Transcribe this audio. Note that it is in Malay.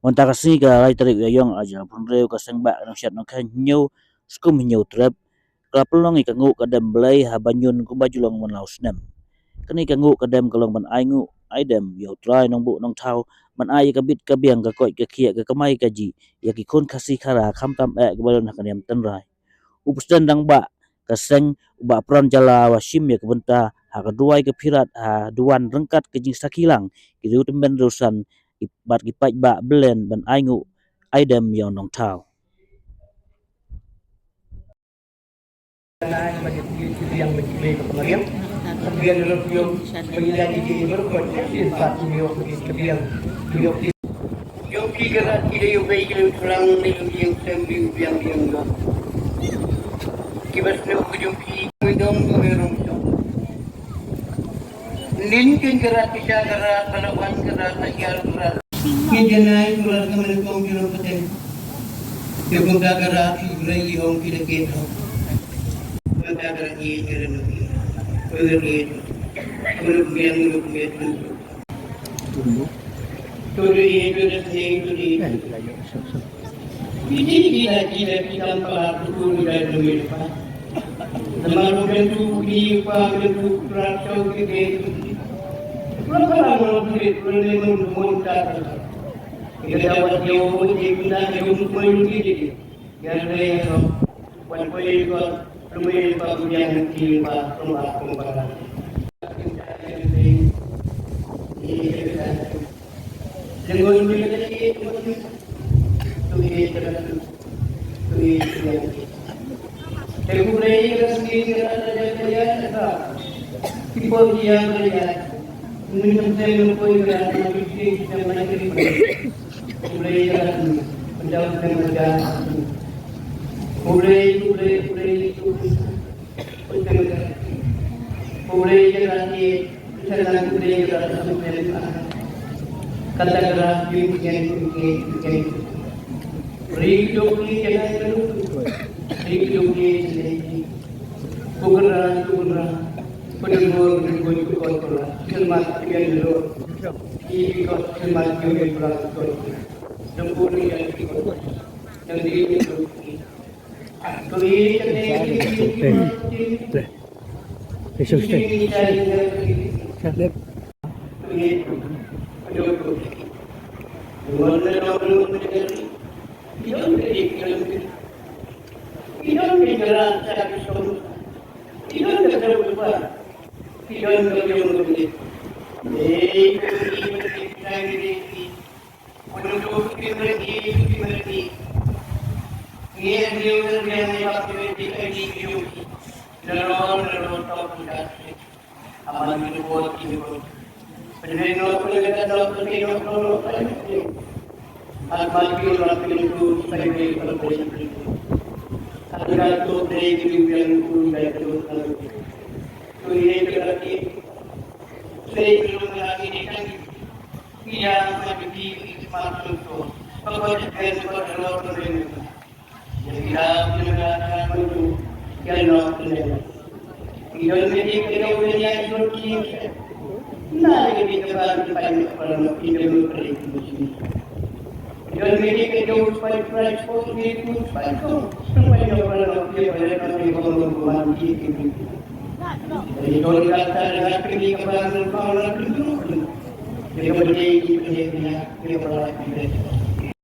Monta kasi ka lai tarik yong aja punreu ka Sengbah Nongshat Nongkheiñ Hynñiew Skum Hynñiew Trep kelapelong ika Nguh kadem Blei habanyun ku bajulong mon laus nem kani ka Nguh kadem kalong ban ai Nguh ai dem yo trai nong bu nong thau man ai ka bit ka biang ka koi ka khia ka kamai ka ji ya ki khon khasi khara kham tam e ka balon hakaniam tan rai upsdan dang ba ka seng ba pran jala wa shim ya ka benta ha ka duai ka phirat ha duan rengkat ka jing sakilang ki ru temben rusan bat ki pai ba belen ban ai Nguh ai dem yo nong thau yang Blei kemudian kemudian yung pagilagi di berkot infat yung kemudian yung kigerat kita yung baik yung terang yung sembiu yang kibas na yung midong merong linkin gerat kita gerat kalawan gerat nagyal gerat kijanay gerat kami kong yung paten yung gerat yung kinakita Magkakaroon ng pagkakaroon Lumay pa biyang kiba rumah kumpara. Jangan lupa lagi tulis terus. Aku Blei rasmi kerana jaya ada. Tipe dia berjaya. Minum saya lupa kerana bisnis kita menarik. Blei rasmi penjauh dengan Blei jadi sedang Blei jadi sampai kata gerak bikin hidup ni jangan hidup ni kugerak pendengar kugerak selamat tinggal dulu ikut selamat tinggal dulu tempur yang di